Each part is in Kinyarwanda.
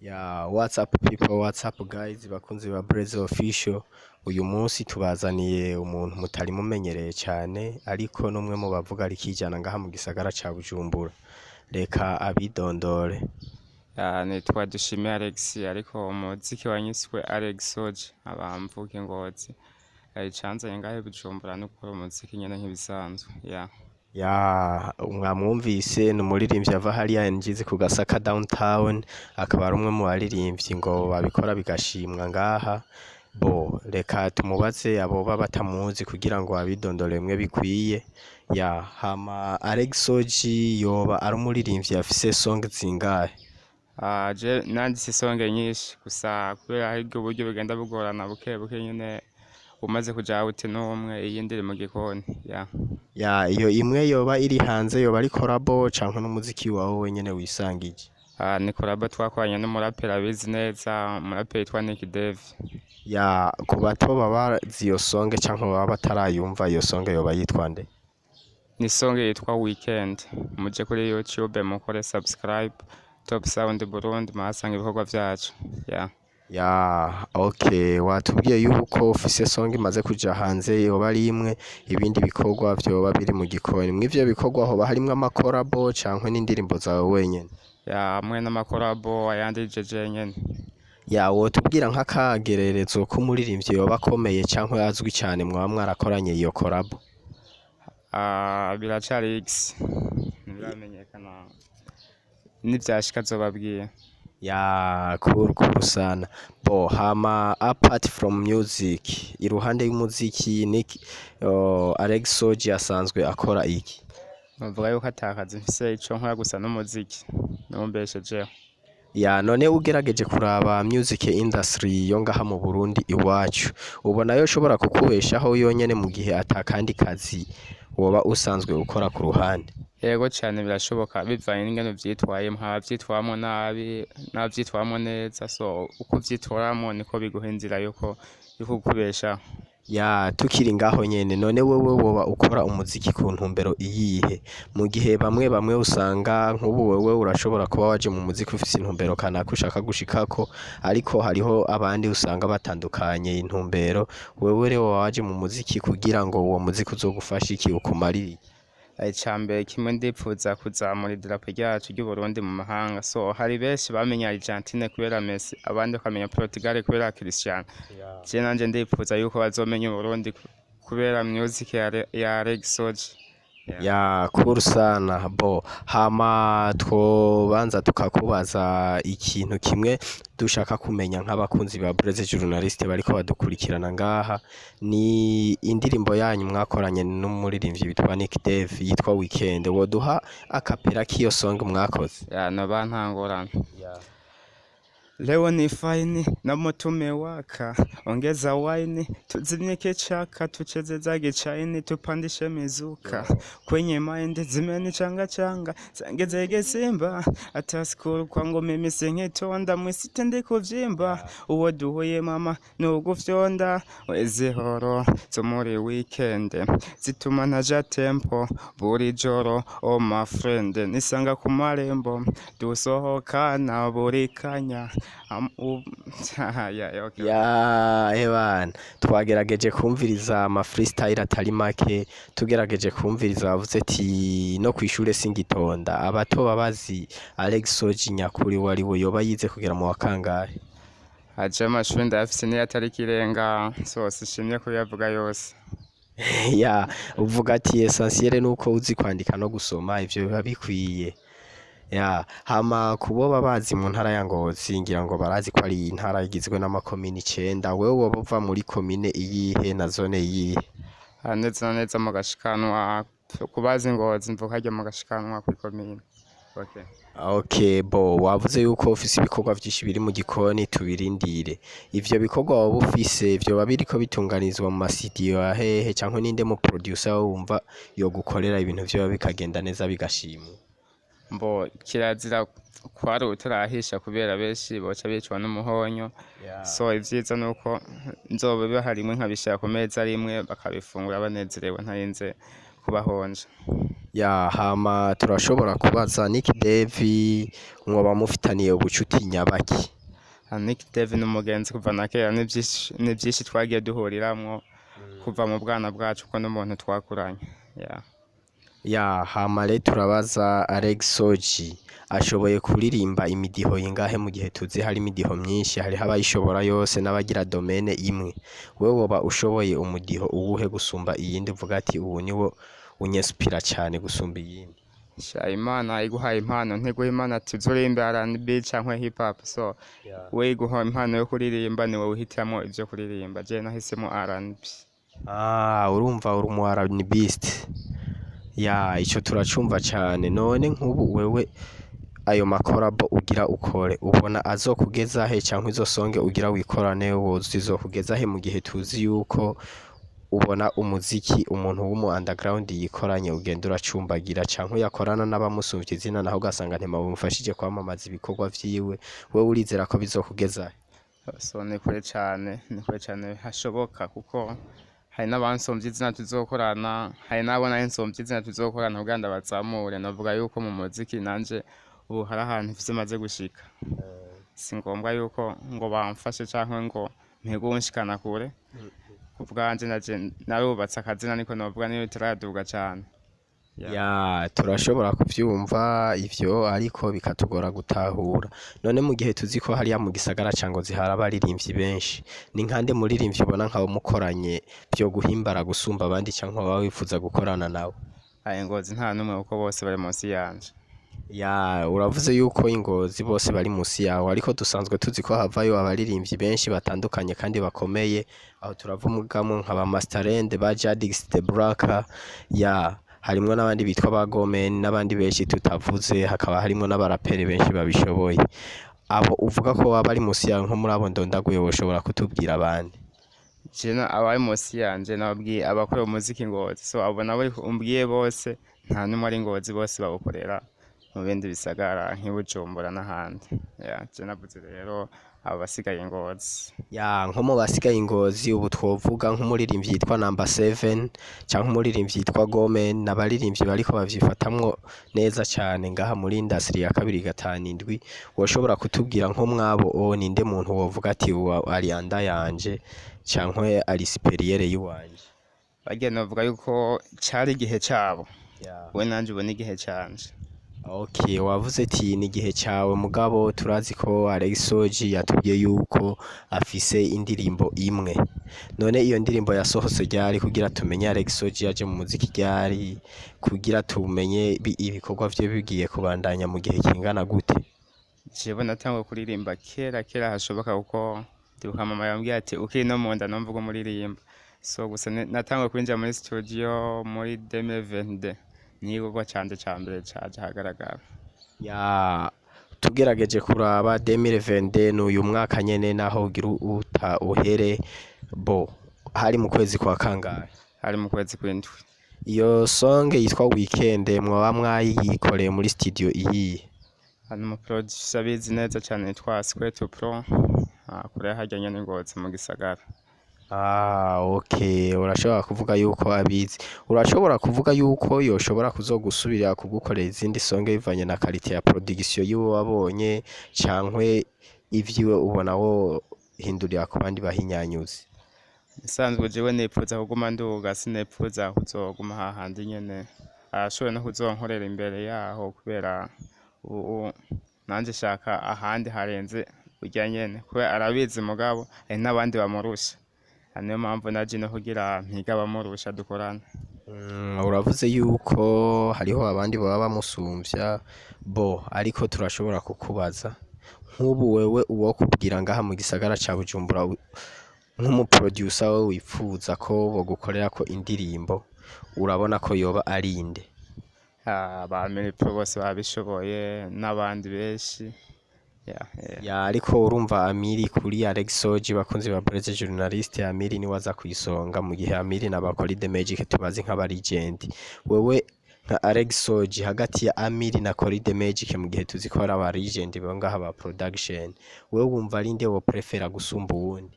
Ya what's up people, what's up guys, bakunzi ba Blaise official. Uyu munsi tubazaniye umuntu mutari mumenyereye cyane ariko numwe mu bavuga ari kijana ngaha mu gisagara ca Bujumbura. Reka abidondore. Nitwa Dushime Alex ariko umuziki wanyiswe Alex Soje abamvuga ingozi icanzanye ngahe Bujumbura no gukora umuziki nyene nk'ibisanzwe Ya mwamwumvise ni umuririmbyi ava hariya njizi ku Gasaka downtown, akaba ari umwe mu baririmbyi ngo babikora bigashimwa ngaha. Reka tumubaze abo baba batamuzi kugira ngo abidondore bimwe bikwiye. Hama Alex Soji yoba ari umuririmbyi afise song zingahe? je nanditse songe nyinshi gusa kubera hari uburyo bigenda bugorana buke nyene umaze kuja out n'umwe iyindi mu gikoni Iyo imwe yoba iri hanze yoba ari collabo canke n'umuziki wawe wenyene wisangije? ni collabo twakoranye n'umuraperi abizi neza, umuraperi yitwa Nick Dev. Ku bato baba bazi iyo song canke baba batarayumva, iyo song yoba yitwa nde? Ni song yitwa Weekend, muje kuri YouTube mukore subscribe Top Sound Burundi mahasanga ibikorwa vyacu. Okay, watubwiye yuko ufise song imaze kuja hanze yoba ari imwe, ibindi bikorwa vyoba biri mu gikoni. Mw'ivyo bikorwa hoba harimwo amakorabo canke n'indirimbo zawe wenyene? Hamwe n'amakorabo ayandi jeje nyene. Wotubwira nk'akagererezo k'umuririmbyi yoba akomeye canke azwi cane mwaba mwarakoranye iyo korabo? Biracari X ntibiramenyekana, nivyashika azobabwiye. Cool sana. Hama apart from music, iruhande y'umuziki Alex Soji asanzwe akora iki? Novuga yuko atakazi mfise ico nkora gusa n'umuziki numbeshejeho. None ugerageje kuraba music industry yo ngaha mu Burundi iwacu, ubona yo shobora kukubeshaho yonyene mu gihe atakandi kazi woba usanzwe ukora ku ruhande? Yego cane birashoboka bivanye n'ingene uvyitwayemwo, abavyitwaramwo nabi n'abavyitwaramwo neza, so uko uvyitwaramwo niko biguha inzira yuko kukubeshaho. Tukiri ngaho nyene, none wewe woba ukora umuziki ku ntumbero iyihe? Mu gihe bamwe usanga nk'ubu wewe urashobora kuba waje mu muziki ufise intumbero kanaka ushaka gushikako, ariko hariho abandi usanga batandukanye intumbero. Wewe rero waje mu muziki kugira ngo uwo muziki uzogufashe iki, ukumarire? Icambere kimwe ndipfuza kuzamura idarapo ryacu ry'Uburundi mu mahanga, so hari benshi bamenya Argentine kubera Messi, abandi bakamenya Portugal kubera Cristiano. Je nanje ndipfuza yuko bazomenya Uburundi kubera music ya Alex Soji. Cool sana. Hama twobanza tukakubaza ikintu kimwe dushaka kumenya nk'abakunzi ba Blaise journaliste bariko badukurikirana ngaha, ni indirimbo yanyu mwakoranye n'umuririmbyi witwa Nick Dev yitwa Weekend. Woduha akapera k'iyo song mwakoze? Noba ntangorana. Leo ni faini na moto umewaka, ongeza waini, tuzimike chaka, tucheze zage chaini, tupandishe mizuka. Kwenye mind zimenichanga, zangezege simba, hata skuru kwangu mimi singitonda, mwisitende kuvyimba. Uwo duhuye mama nugufyonda, wezi horo tumuri weekend, zituma naja tempo buri joro. Oh my friend, nisanga ku marembo dusohokana buri kanya. Ebana, twagerageje kumviriza ama freestyle atari make, tugerageje kumviriza bavuze ati no kwishure singitonda. Abato babazi Alex Soji nyakuri wariwe yoba yize kugera mu wakangahe? Aje amashuri ndayafise niyo atari kirenga, so sishimye kuyavuga yose. Uvuga ati essentiel nuko uzi kwandika no gusoma, ivyo biba bikwiye. Hama kuboba bazi mu ntara ya Ngozi, ngira ngo barazi ko ari intara igizwe n'amakomine 9. Wewe woba uva muri komine iyihe na zone iyihe? Neza neza mu gashikanwa, kubazi Ngozi mvuka ryo mu gashikanwa ku komine. Okay, wavuze yuko ufise ibikorwa vyinshi biri mu gikoni, tubirindire. Ivyo bikorwa waba ufise vyoba biriko bitunganizwa mu masidiyo ya hehe, canke ninde mu producer wumva yo gukorera ibintu vyoba bikagenda neza bigashimwa? Kirazira kwari utarahisha kubera benshi boca bicwa n'umuhonyo. So ivyiza nuko nzoba biharimwe nkabishaka ku meza rimwe bakabifungura banezerewe ntarinze kubahonja. Ya hama turashobora kubaza Nick Devi mwoba mufitaniye ubucuti nyabaki? Nick Dave ni umugenzi kuva na kera, ni byinshi twagiye duhuriramwo kuva mu bwana bwacu kuko n'umuntu twakuranye. Ya hama rero turabaza Alex Soji ashoboye kuririmba imidiho ingahe mu gihe tuzi hari imidiho myinshi, hariho abayishobora yose n'abagira domene imwe. Wewe woba ushoboye umudiho uwuhe gusumba iyindi uvuga ati ubu niwo unyespira cyane gusumba iyindi? Imana iguhaye impano ntiguha impano ati uzuririmbe R&B canke hip hop, so we iguha impano yo kuririmba niwe wihitamwo ivyo kuririmba. Je nahisemo R&B. Urumva uri umu R&Bist. Ya ico turacumva cyane. None nk'ubu wewe ayo makorabo ugira ukore ubona azokugeza he, canke izo songe ugira wikorane zizokugeza he mu gihe tuzi yuko ubona umuziki umuntu w'umu underground yikoranye ugenda uracumbagira, canke yakorana n'abamusumvye izina naho ugasanga ntimubamufashije kwamamaza ibikorwa vyiwe, wewe urizera ko bizokugeza he? So ni kure cane hashoboka kuko hari n'abansomvye izina tuzokorana, hari n'abo nawe nsomvye izina tuzokorana kugira ndabazamure. Navuga yuko mu muziki nanje ubu hari ahantu mfise maze gushika, si ngombwa yuko ngo bamfashe canke ngo mpige unshikana kure. Kubwanje naje narubatse akazina niko novuga niyo turaduga cane. Ya turashobora kuvyumva ivyo ariko bikatugora gutahura. None mu gihe tuzi ko hariya mu gisagara ca Ngozi hari abaririmbyi benshi, ni nkande muririmvyi ubona nkawe mukoranye vyo guhimbara gusumba abandi canke waba wifuza gukorana nawe? Ingozi nta numwe kuko bose bari munsi yanje. Ya uravuze yuko Ingozi bose bari musi yawe, ariko dusanzwe tuzi ko havayo abaririmbyi benshi batandukanye kandi bakomeye. Aho turavugamo nka ba Masterland, ba Jadix the Black, harimwo n'abandi bitwa ba Gomen n'abandi benshi tutavuze, hakaba harimwo n'abaraperi benshi babishoboye. Abo uvuga ko baba bari musi yawe nko muri abo ndondaguye woshobora kutubwira abandi? Jena abari munsi yanje nababwiye abakora umuziki Ngozi, so abo nabo umbwiye bose nta numwe ari Ngozi, bose bawukorera mu bindi bisagara nk'Ibujumbura n'ahandi. Je navuze rero abo basigaye Ngozi. Nko mu basigaye Ingozi ubu twovuga nk'umuririmbyi yitwa Number 7 canke umuririmbyi yitwa Gomen, n'abaririmbyi bariko bavyifatamwo neza cane ngaha muri industry ya 257. Woshobora kutubwira nko mwabo ninde muntu wovuga ati ari anda yanje canke ari superieur yiwanje? Bagiye novuga yuko cari igihe cabo, we nanje ubu n'igihe canje. Okay, wavuze ati ni igihe cyawe, mugabo turazi ko Alex Soji yatubwiye yuko afise indirimbo imwe. None iyo ndirimbo yasohotse ryari kugira tumenye Alex Soji yaje mu muziki ryari, kugira tumenye ibikorwa vye bigiye kubandanya mu gihe kingana gute? Jewe natanguye kuririmba kera hashoboka kuko ndibuka mama yambwiye ati ukiri no mu nda numvuga umuririmba. So gusa natanguye kwinjira muri studio muri 2022 n'igikorwa canje ca mbere caje hagaragara. Tugerageje kuraba 2022 n'uyu mwaka nyene naho ugira uhere hari mu kwezi kwa kangahe? Hari mu kwezi kw'indwi. Iyo song yitwa Weekend mwaba mwayikoreye muri studio iyihe? Hano mu producer abizi neza cane yitwa Square Pro, kure harya nyene Ngozi mu gisagara. Okay, urashobora kuvuga yuko abizi. Urashobora kuvuga yuko yoshobora kuzogusubira kugukorera izindi song bivanye na quality ya production yiwe wabonye, cankwe ivyiwe ubona wo hindurira ku bandi bahinyanyuzi? Isanzwe jewe nipfuza kuguma nduga, sinipfuza kuzoguma hahandi nyene. Arashoboye no kuzonkorera imbere yaho kubera nanje shaka ahandi harenze urya nyene, kubera arabizi mugabo hari n'abandi bamurusha. Niyo mpamvu naje no kugira mpiga abamurusha dukorana. Uravuze yuko hariho abandi baba bamusumvya, ariko turashobora kukubaza nk'ubu wewe uwo kubwira ngaha mu gisagara ca Bujumbura nk'umuproducer we wifuza ko bogukorera ko indirimbo, urabona ko yoba ari inde? Ba Pro bose babishoboye n'abandi benshi. Ariko urumva Amiri kuri Alex Soji bakunze ba Blaise journaliste, Amiri ni waza kuyisonga mu gihe Amiri n'abakora The Magic tubazi nk'aba legend. Wewe nka Alex Soji hagati ya Amiri na Kori The Magic mu gihe tuzi ko ari aba legend bo ngaha ba production, wewe wumva ari nde wo prefera gusumba uwundi?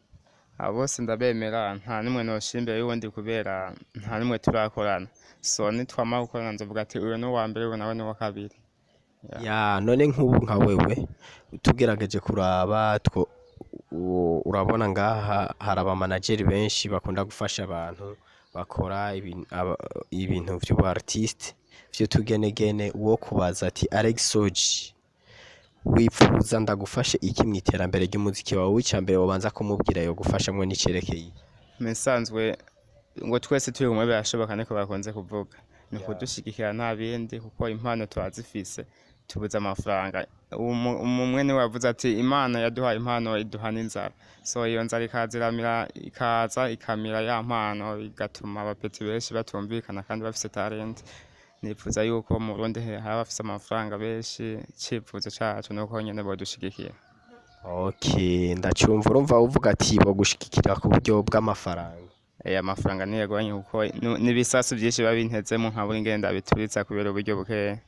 bose ndabemera nta nimwe noshimbira y'uwundi kubera nta nimwe turakorana, so nitwamara gukorana nzovuga ati uyu ni uwa mbere uyu nawe ni uwa kabiri. ya none nk'ubu nka wewe tugerageje kuraba urabona ngaha hari abamanageri benshi bakunda gufasha abantu bakora ibintu vy'ubu artiste vy'utugenegene, uwo kubaza ati Alex Soji wipfuza ndagufashe iki mu iterambere ry'umuziki wawe, icambere wobanza kumubwira yo gufashamwe n'icerekeye? Musanzwe ngo twese turi kumwe birashoboka niko bakunze kuvuga, ni kudushigikira nta bindi kuko impano twazifise tubuze amafaranga. Umwe niwe wavuze ati Imana yaduhaye impano iduha n'inzara, so iyo nzara ikaza ikamira ya mpano igatuma abapeti benshi batumvikana kandi bafise talent. Nipfuza yuko mu Burundi haba bafise amafaranga benshi, icifuzo cacu nuko nyene bodushigikira. Okay, ndacumva. Urumva uvuga ati bogushigikira ku buryo bw'amafaranga? Amafaranga ntiyagoranye kuko n'ibisasu vyinshi biba bintezemo nkabura ingenda bituritsa kubera uburyo bukeya.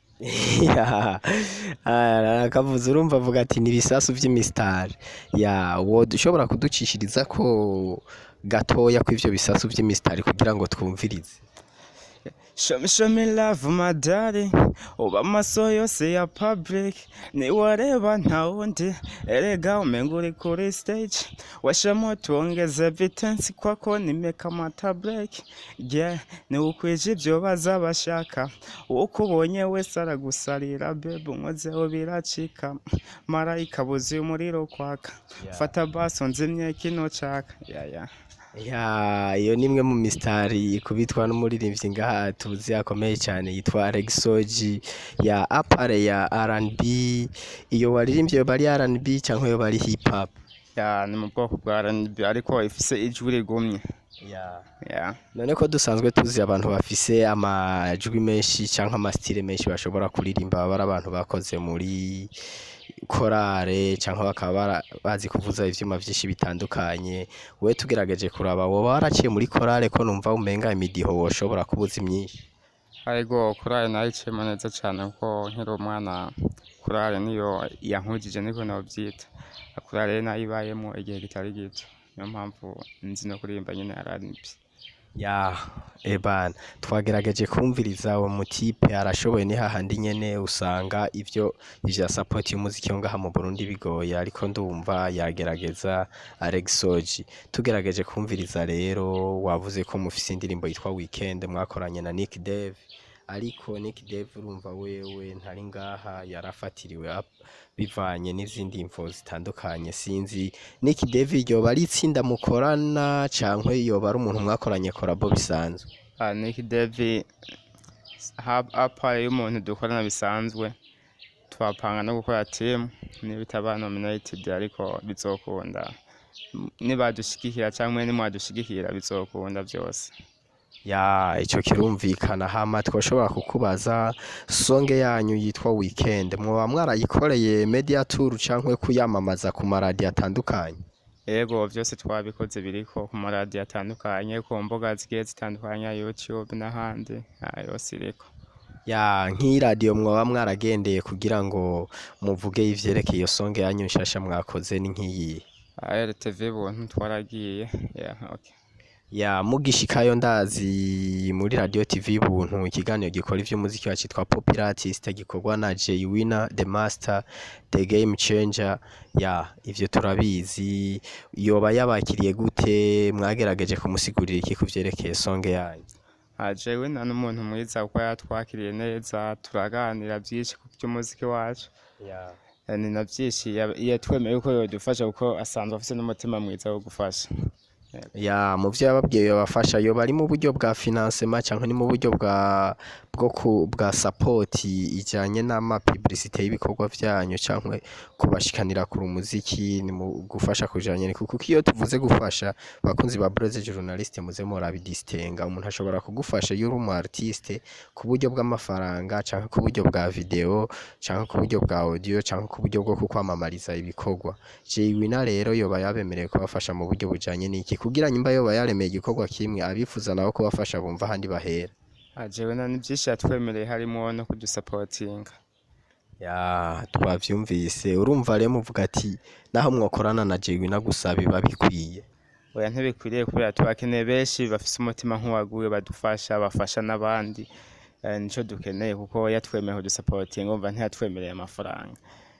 Akavuze urumva avuga ati n'ibisasu vy'imisitari. Wodushobora kuducishiriza ko gatoya kw'ivyo bisasu vy'imisitari kugira ngo twumvirize? Show me love my darling, uba amaso yose ya public, niwareba nta wundi, erega umenga uri kuri stage, washamo tuongeze evidence kwako nimeka mata break, yeah, ni ukwije ivyo baza bashaka, uko ubonye wese aragusalira bebe unkozeho biracika, marayika buzuye umuriro kwaka, fata baso nzimye kino caka, iyo nimwe mu mistari ikubitwa n'umuririmvyi ngaha tuzi akomeye cyane yitwa Alex Soji, ya apare ya R&B. Iyo waririmbye bari R&B cyangwa yo bari hip hop? Ni mu bwoko bwa R&B ariko ifise ijwi rigumye. None ko dusanzwe tuzi abantu bafise amajwi menshi cyangwa amastile menshi bashobora kuririmba, baba ari abantu bakoze muri korale cyangwa bakaba bazi kuvuza ivyuma vyinshi bitandukanye, we tugerageje kuraba woba waraciye muri korale ko numva umenga imidiho woshobora kubuza imyinshi? Ariko korale nayiciyemo neza cane kuko nkiri umwana korale niyo yankujije niko novyita, korale nayibayemo igihe kitari gito, niyo mpamvu nzi no kuririmba nyene R&B. Ebana twagerageje kumviriza uwo mutipe arashoboye, ni hahandi nyene usanga ivyo support y'umuziki wo ngaha mu Burundi bigoye, ariko ndumva yagerageza Alex Soji. Tugerageje kumviriza rero, wavuze ko mufise indirimbo yitwa Weekend mwakoranye na Nick Dev, ariko Nick Dev urumva wewe ntari ngaha, yarafatiriwe bivanye n'izindi info zitandukanye. Sinzi Nick Dev yoba ari itsinda mukorana canke yoba ari umuntu mwakoranye collabo bisanzwe? Nick Dev apa y'umuntu dukorana bisanzwe, twapanga no gukora team n'ibitaba nominated, ariko bizokunda nibadushigikira canke nimwadushigikira bizokunda byose. Ico kirumvikana. Hama twashobora kukubaza songe yanyu yitwa Weekend mwoba mwarayikoreye media tour canke kuyamamaza ku maradiyo atandukanye? Yego vyose twabikoze biriko ku maradiyo atandukanye, ku mbuga zigiye zitandukanye, YouTube n'ahandi yose iriko. Nk'iradiyo mwoba mwaragendeye kugira ngo muvuge ivyerekeye iyo songe yanyu nshasha mwakoze ni nk'iyihe? RTV buntu twaragiye. Okay. Mugishikayo ndazi muri radio TV buntu ikiganiro gikora ivy'umuziki wacitwa Popular Artist gikorwa na J Winner the Master the Game Changer. Ivyo turabizi. Yoba yabakiriye gute? Mwagerageje kumusigurira iki kuvyerekeye songe yanyu? J Winner n'umuntu mwiza kuko yatwakiriye neza, turaganira byinshi ku by'umuziki wacu. Ni na byinshi yatwemeye ko yodufasha kuko asanzwe afite n'umutima mwiza wo gufasha. Mu vyo yababwiye yobafasha, yoba ari mu buryo bwa financement canke ni mu buryo bwa support ijanye n'ama publicité y'ibikorwa vyanyu canke kubashikanira ku muziki, ni mu gufasha kujanye kuko iyo tuvuze gufasha bakunzi ba Blaise journaliste muze morabidistinga, umuntu ashobora kugufasha iyo uri umu artiste ku buryo bw'amafaranga canke ku buryo bwa video canke ku buryo bwa audio canke ku buryo bwo kukwamamariza ibikorwa. J Winner rero yoba yabemereye kubafasha mu buryo bujanye n'iki kugira nyimba yoba yaremeye igikorwa kimwe abifuza nabo kubafasha bumva handi bahera? J Winner ni byinshi yatwemereye harimo no kudusapotinga. Twavyumvise. Urumva rero muvuga ati naho mwokorana na J Winner gusa biba bikwiye? oya ntibikwiriye kubera tubakeneye benshi bafise umutima nk'uwaguye badufasha bafasha n'abandi nico dukeneye kuko yatwemeye kudusapotinga umva ntiyatwemereye amafaranga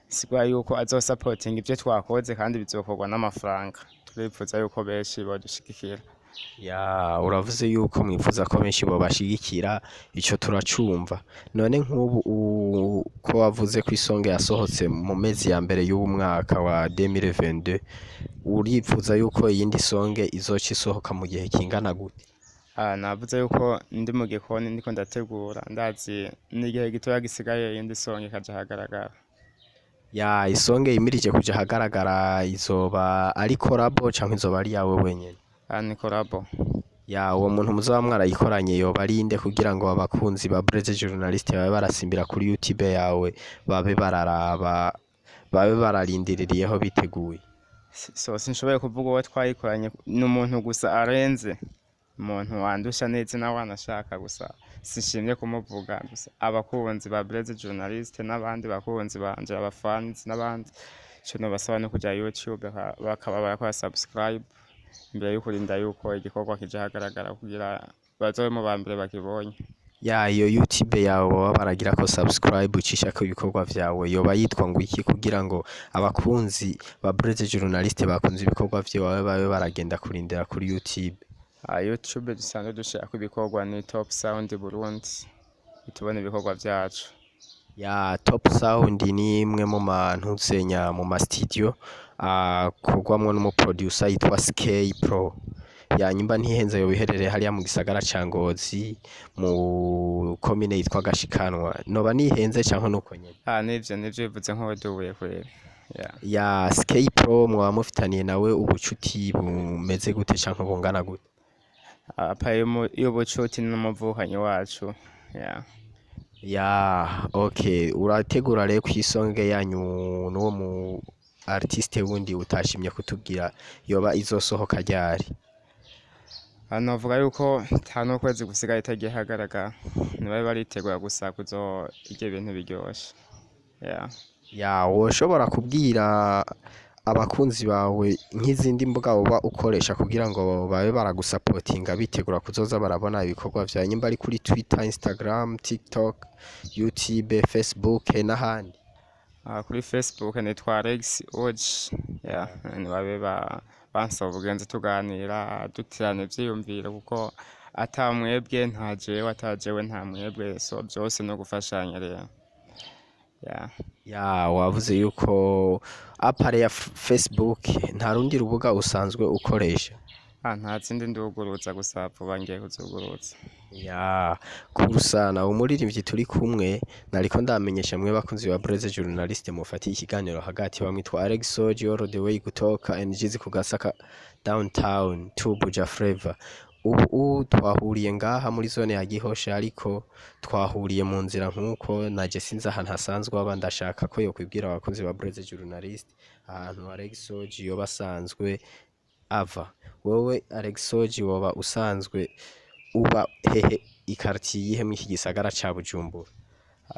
sigura yuko azosapotinga ivyo twakoze kandi bizokorwa n'amafaranga turipfuza yuko benshi bodushigikira. Uravuze yuko mwifuza ko benshi bobashigikira ico turacumva none nk'ubu ko wavuze ko isonga yasohotse mu mezi ya mbere y'uwu mwaka wa 2022 uripfuza yuko iyindi songe izoca isohoka mu gihe kingana gute? Navuze yuko ndi mu gikoni ndiko ndategura ndazi n'igihe gitoya gisigaye iyindi songa ikaja ahagaragara. Isonge yimirije kuja ahagaragara izoba ari collabo canke izoba ari yawe wenyene? Ni collabo. Uwo muntu muzoba mwarayikoranye yoba ari inde kugira ngo abakunzi ba Blaise journaliste babe barasimbira kuri YouTube yawe babe bararaba babe bararindiririyeho biteguye? Sinshoboye kuvuga uwo twayikoranye n'umuntu gusa arenze umuntu wandusha neza nawe anashaka gusa sinshimye kumuvuga gusa abakunzi ba Blaise journaliste n'abandi bakunzi banje abafans n'abandi cyo basaba no kuja YouTube bakaba barakora subscribe imbere yo kurinda yuko igikorwa kija hagaragara kugira bazobe mu bambere bakibonye. Iyo YouTube yawe baba baragira ko subscribe ucisha ko ibikorwa vyawe yoba yitwa ngo iki kugira ngo abakunzi ba Blaise journaliste bakunze ibikorwa vyawe babe baragenda kurindira kuri YouTube? YouTube dusanzwe dushaka ibikorwa ni Top Sound Burundi tubone ibikorwa vyacu. Top Sound ni imwe mu mantutsenya mu ma studio kugwamwo n'umuproducer yitwa Skay Pro. Nyimba ntihenze yo biherereye hariya mu gisagara ca Ngozi mu komine yitwa Gashikanwa noba nihenze canke nuko nyene? Nivyo bivuze nko duhuye kweri. Skay Pro mwaba mufitaniye nawe ubucuti bumeze gute canke bungana gute? Y'ubucuti n'umuvukanyi wacu. Okay, urategura rero kw'isonge yanyu n'uwo mu artiste wundi utashimye kutubwira yoba izosohoka ryari? Novuga yuko nta n'ukwezi gusigaye itagiye hagaragara nibabe baritegura gusa kuzo ivyo bintu biryoshe. Woshobora kubwira abakunzi bawe nk'izindi mbuga woba ukoresha kugira ngo babe baragusapotinga bitegura kuzoza barabona ibikorwa vyawe nyimba ari kuri Twitter, Instagram, TikTok, YouTube, Facebook n'ahandi? Kuri Facebook nitwa Alex Oji nibabe bansaba ubugenzi tuganira dutirana ivyiyumviro kuko ata mwebwe nta jewe ata jewe nta mwebwe so byose no gufashanya rero. Wavuze yuko apare ya Facebook nta rundi rubuga usanzwe ukoresha? Nta zindi nduguruza gusa vuba ngiye kuzuguruza. Kurusana umuririmvyi turi kumwe nariko ndamenyesha mwe bakunzi ba Blaise journaliste mufatiye ikiganiro hagati bamwitwa Alex Oji all the way gutoka NGZ ku Gasaka downtown to Buja Flavor. Ubu twahuriye ngaha muri zone ya Gihosha ariko twahuriye mu nzira nkuko naje sinzi ahantu hasanzwe aba ndashaka ko yokwibwira abakunzi ba Blaise journaliste ahantu Alex Oji yoba asanzwe ava. Wowe Alex Oji woba usanzwe uba hehe ikartiye yihe mu iki gisagara ca Bujumbura?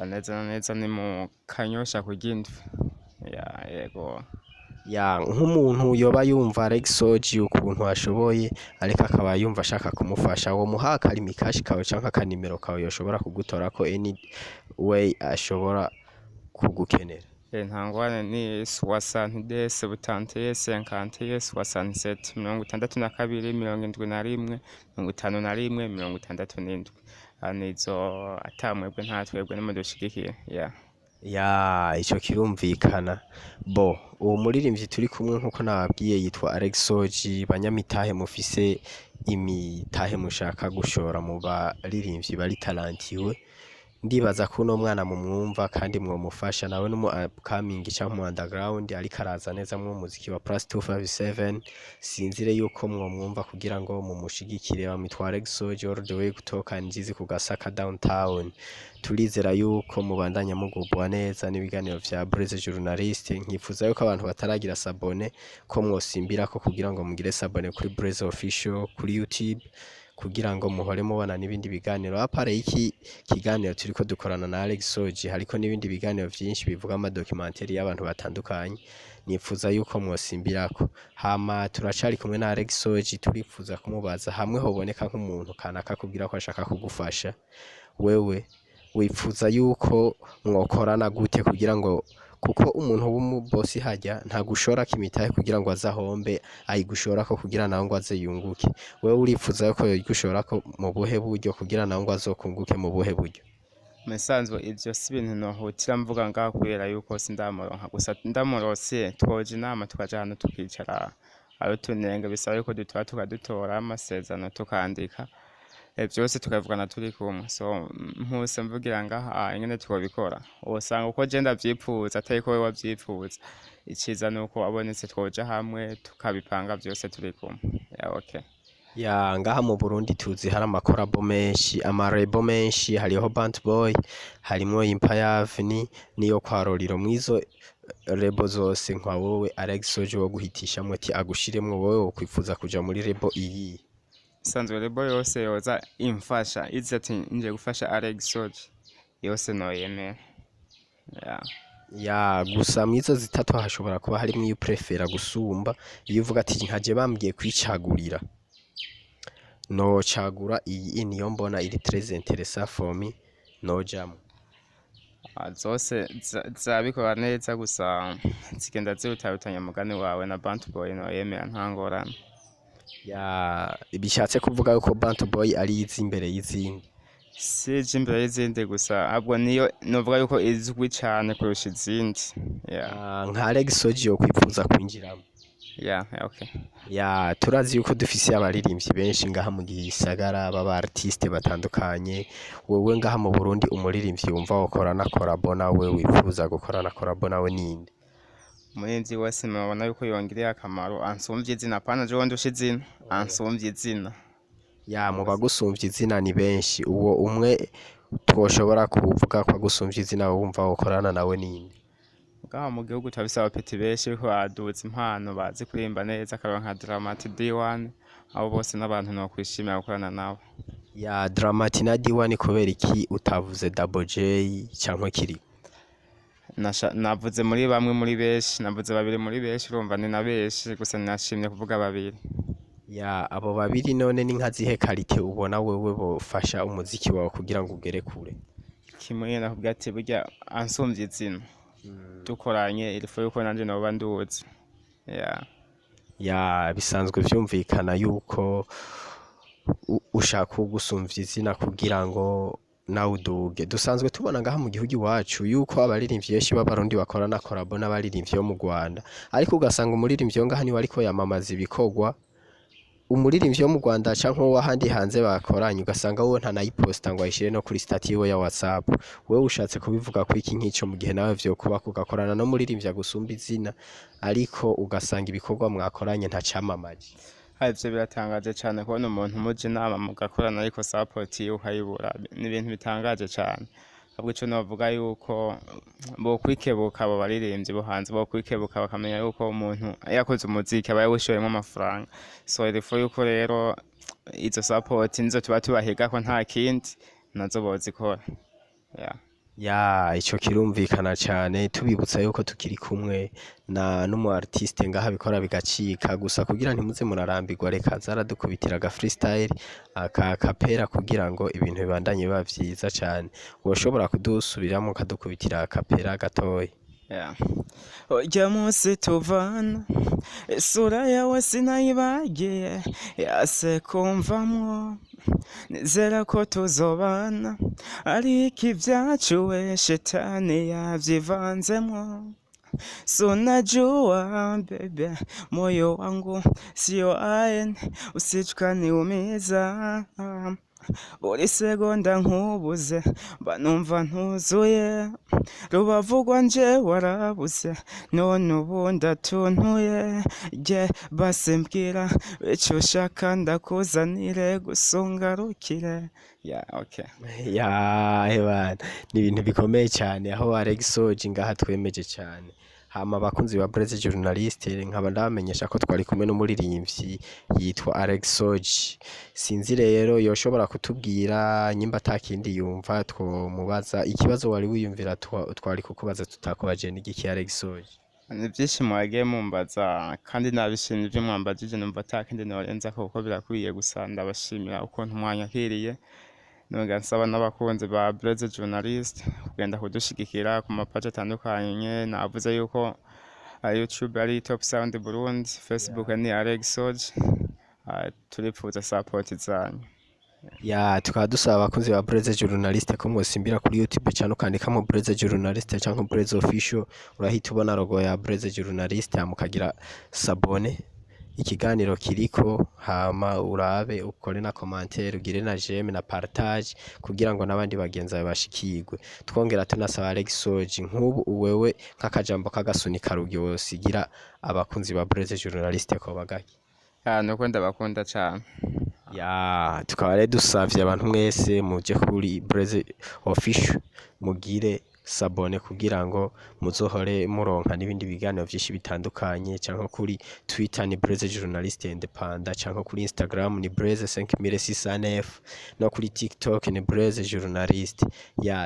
Neza ni mu Kanyosha ku Gindwi. Yego. Nk'umuntu yoba yumva Alex Oji ukuntu ashoboye ariko akaba yumva ashaka kumufasha wo muha akarimi kashi kawe canke akanimero kawe yoshobora kugutora ko any way ashobora kugukenera? Ntangwane ni 62 71 50 67 62 71 51 67. Nizo atamwebwe nta twebwe nimudushigikiye. Ico kirumvikana. Uwo muririmvyi turi kumwe nkuko nababwiye yitwa Alex Oji. Banyamitahe mufise imitahe mushaka gushora mu baririmvyi bari talantiwe ndibaza ko uno mwana mumwumva kandi mwomufasha nawe n'umu upcoming canke mu underground ariko araza neza mu muziki wa plus 257 sinzire yuko mwomwumva kugira ngo mumushigikire bamwitwa Alex Oji all the way gutoka NGZ ku Gasaka downtown. Turizera yuko mubandanya mugubwa neza n'ibiganiro vya Blaise journaliste. Nkifuza yuko abantu bataragira sabone ko mwosimbira ko kugira ngo mugire sabone kuri Blaise official kuri YouTube kugira ngo muhore mubona n'ibindi biganiro. Apare iki kiganiro turiko dukorana na Alex Oji hariko n'ibindi biganiro vyinshi bivuga ama documentaire y'abantu batandukanye nipfuza yuko mwosimbirako. Hama turacari kumwe na Alex Soji, turipfuza kumubaza hamwe hoboneka nk'umuntu kanaka akubwira ko ashaka kugufasha, wewe wipfuza yuko mwokorana gute kugira ngo, kuko umuntu w'umubosi harya ntagushorako imitahe kugira ngo aze ahombe, ayigushorako kugira nawe ngo aze yunguke. Wewe uripfuza yuko yoyigushorako mu buhe buryo kugira nawe ngo azokunguke mu buhe buryo? Musanzwe ivyo si ibintu nohutira mvuga ngaho kubera yuko sindamuronka, gusa ndamurose twoja inama tukaja ahantu tukicara, aho tunenga bisaba yuko dutora tukadutora amasezerano tukandika, vyose tukabivugana turi kumwe. So mpuse mvugira ngaha ingene twobikora, wosanga uko je ndavyipfuza atari ko wewe wavyipfuza, iciza nuko abonetse twoja hamwe tukabipanga vyose turi kumwe. Okay. Ya ngaha mu Burundi tuzi hari amakorabo menshi, amarebo menshi, hariho Band Boy, harimwo Impayavni niyo kwa Roriro. Mwizo rebo zose nka wowe Alex Soji wo guhitishamwe ati agushiremwo, wowe wokwifuza kuja muri rebo iyi? Sanzwe rebo yose yoza imfasha, izi ati nje gufasha Alex Soji, yose noyemera. Ya gusa mwizo zitatu hashobora kuba harimwo iyo prefera gusumba, iyo uvuga ati nkaje bambwiye kwicagurira, no cagura iyi niyo mbona iri très intéressant for me, no jam. Zose zabikora neza, gusa zigenda zirutarutanya mugani wawe na Band Boy noyemera nta ngorane. Ya bishatse kuvuga yuko Band Boy ari izi imbere y'izindi? Sije imbere y'izindi gusa, ahubwo niyo novuga yuko izwi cane kurusha izindi. Nka Alex Soji yo kwifuza kwinjiramo? Okay. Ya turazi yuko dufise abaririmbyi benshi ngaha mu gisagara baba artiste batandukanye. Wewe ngaha mu Burundi umuririmbyi wumva wokorana collabo nawe, wifuza gukorana collabo nawe ninde? Umuririmbyi wese mubona yuko yongiriye akamaro, ansumvye izina, apana jewe ndusha izina, ansumvye izina. Ya mu bagusumvye izina ni benshi, uwo umwe twoshobora kuvuga ko agusumvye izina wumva wokorana nawe ninde? Ngaha mu gihugu turafise abapeti benshi ko baduza impano, bazi kuririmba neza, akaronka Dramati D1, abo bose n'abantu nokwishimira gukorana nabo. Ya Dramati na D1 kubera iki utavuze Double J canke kiri? Navuze muri bamwe muri benshi, navuze babiri muri benshi, urumva ni na benshi, gusa nashimye kuvuga babiri. Ya abo babiri none ni nka zihe karite ubona wewe bofasha umuziki wawe kugira ngo ugere kure? Kimwe nakubwira ati burya ansumvye izina, dukoranye ilifo yuko nanje noba nduzi. Ya bisanzwe vyumvikana yuko ushaka ugusumvya izina kugira ngo nawe uduge. Dusanzwe tubona ngaha mu gihugu iwacu yuko abaririmbyi benshi b'abarundi bakorana collabo n'abaririmbyi bo mu Rwanda, ariko ugasanga umuririmbyi wo ngaha niwe ariko yamamaza ibikorwa, umuririmbyi wo mu Rwanda canke w'ahandi hanze bakoranye ugasanga wowe ntanayiposta ngo ayishire no kuri stati yiwe ya WhatsApp. Wewe ushatse kubivuga ko iki nk'ico mu gihe nawe vyokuba kugakorana no muririmbyi agusumba izina, ariko ugasanga ibikorwa mwakoranye ntacamamaje? Ivyo biratangaje cane kubona umuntu muje inama mugakorana ariko support yiwe ukayibura, ni ibintu bitangaje cane. Ahubwo ico novuga yuko bokwikebuka abo baririmbyi bo hanze, bokwikebuka bakamenya yuko umuntu yakoze umuziki aba yawushoyemwo amafaranga. So ilifo yuko rero izo support nizo tuba tubahigako nta kindi, nazo bozikora. Ya ico kirumvikana cane, tubibutsa yuko tukiri kumwe na n'umu artiste ngaha bikora bigacika, gusa kugira ntimuze murarambirwa reka zaradukubitira aga freestyle aka kapera kugira ngo ibintu bibandanye biba vyiza cane. Woshobora kudusubiramwo kadukubitira kapera gatoyi? Urya munsi tuvana, isura yawe sinayibagiye, yase kumvamwo, nizera ko tuzobana, ariko ivyacu we shetani yavyivanzemwo. So najua bebe, moyo wangu sio aene, usije niumiza, buri segonda nkubuze, banumva ntuzuye, rubavu rwanje warabuze, none ubu ndatuntuye, basi mbwira ico ushaka ndakuzanire gusungarukire. Okay. Ya hebana ni ibintu bikomeye cyane, aho Alex Soji ngaha twemeje cyane. Hama abakunzi ba Blaise journaliste nkaba ndamenyesha ko twari kumwe n'umuririmbyi yitwa Alex Soji. Sinzi rero yoshobora kutubwira nyimba atakindi yumva twomubaza, ikibazo wari wiyumvira twari kukubaza tutakubaje n'igiki Alex Soji? ni byinshi mwagiye mumbaza kandi nabishimye ibyo mwambajije, numva atakindi norenzako kuko birakwiye. Gusa ndabashimira ukuntu mwanyakiriye, nongera nsaba n'abakunzi ba Blaise journaliste kugenda kudushigikira ku mapaji atandukanye. Navuze yuko YouTube ari Top Sound Burundi, Facebook ni Alexoge. Turipfuza support zanyu. Tukaba dusaba abakunzi ba Blaise journaliste ko mwosimbira kuri YouTube cyane ukandikamo Blaise journaliste cyangwa Blaise official, urahita ubona logo ya Blaise journaliste mukagira sabone. Ikiganiro kiriko, hama urabe ukore na commentaire, ugire na j'aime na partage kugira ngo nabandi bagenzi bashikirwe. Twongera tunasaba Alexoge, nk'ubu wewe nk'akajambo k'agasunika rugyo sigira abakunzi ba Blaise journaliste ko bagaki. Nuko ndabakunda cyane. Tukaba rero dusavye abantu mwese muje kuri Blaise official mugire sabone kugira ngo muzohore muronka n'ibindi biganiro vyinshi bitandukanye, canke kuri Twitter ni Blaise journaliste independant, canke kuri Instagram ni Blaise 5609, no kuri TikTok ni Blaise journaliste.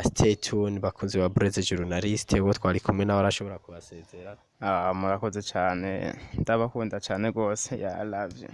Stay tuned bakunzi ba Blaise journaliste, bo twari kumwe nawe arashobora kubasezera. Murakoze cyane, ndabakunda cyane gose. I love you.